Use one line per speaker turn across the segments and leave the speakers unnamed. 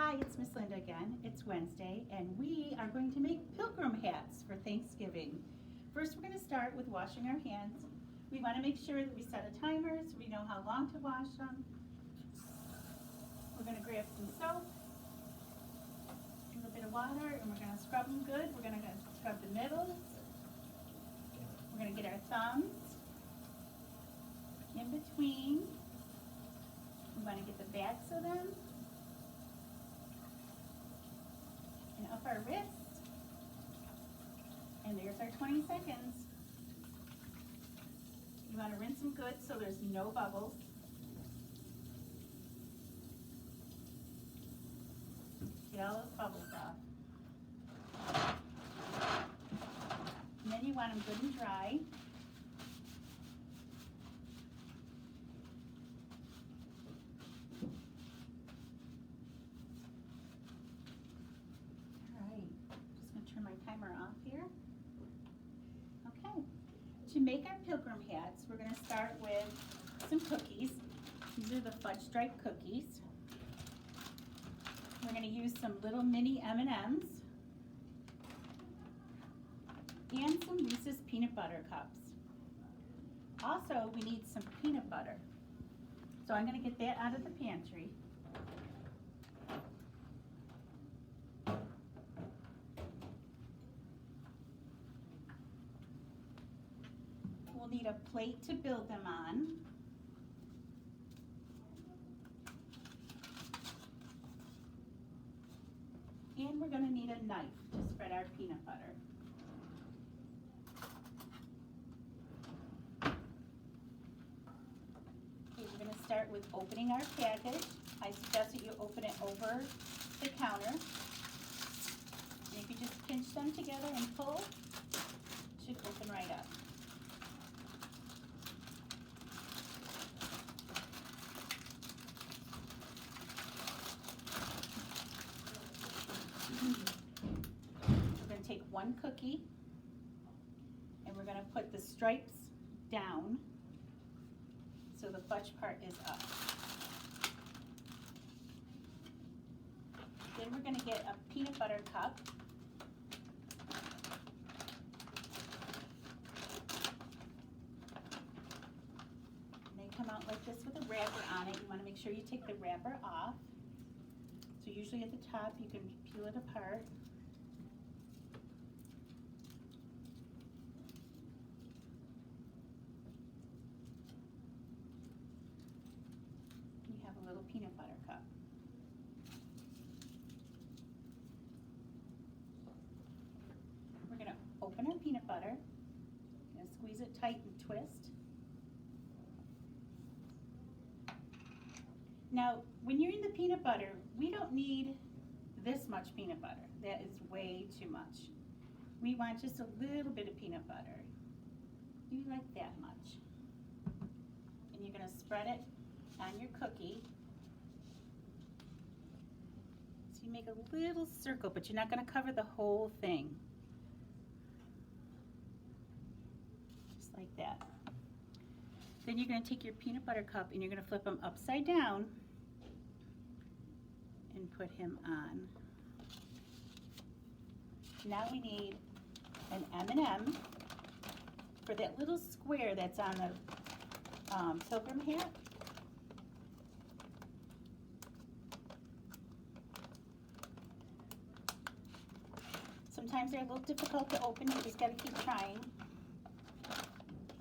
Hi, it's Miss Linda again. It's Wednesday and we are going to make pilgrim hats for Thanksgiving. First we're going to start with washing our hands. We want to make sure that we set a timer so we know how long to wash them. We're going to grab some soap, a little bit of water, and we're going to scrub them good. We're going to scrub the middles. We're going to get our thumbs in between. We want to get the backs of them and up our wrist. And there's our 20 seconds. You want to rinse them good so there's no bubbles. Get all those bubbles off. And then you want them good and dry. Timer off here. Okay, to make our pilgrim hats, we're going to start with some cookies. These are the fudge stripe cookies. We're going to use some little mini M&Ms and some Reese's peanut butter cups. Also, we need some peanut butter. So I'm going to get that out of the pantry. We'll need a plate to build them on. And we're going to need a knife to spread our peanut butter. Okay, we're going to start with opening our package. I suggest that you open it over the counter. And if you just pinch them together and pull, it should open right up. We're going to take one cookie and we're going to put the stripes down so the fudge part is up. Then we're going to get a peanut butter cup. And they come out like this with a wrapper on it. You want to make sure you take the wrapper off. So usually at the top you can peel it apart. You have a little peanut butter cup. We're going to open our peanut butter. Going to squeeze it tight and twist. Now, when you're in the peanut butter, we don't need this much peanut butter. That is way too much. We want just a little bit of peanut butter. You like that much. And you're going to spread it on your cookie. So you make a little circle, but you're not going to cover the whole thing. Just like that. Then you're going to take your peanut butter cup and you're going to flip them upside down and put him on. Now we need an M&M for that little square that's on the pilgrim hat. Sometimes they're a little difficult to open, you just got to keep trying.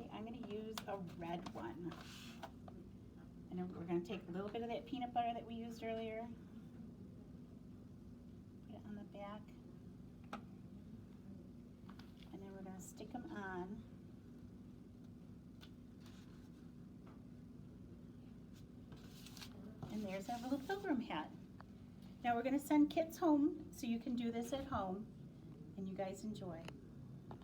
Okay, I'm going to use a red one. And then we're going to take a little bit of that peanut butter that we used earlier. Put it on the back. And then we're going to stick them on. And there's our little pilgrim hat. Now we're going to send kits home so you can do this at home and you guys enjoy.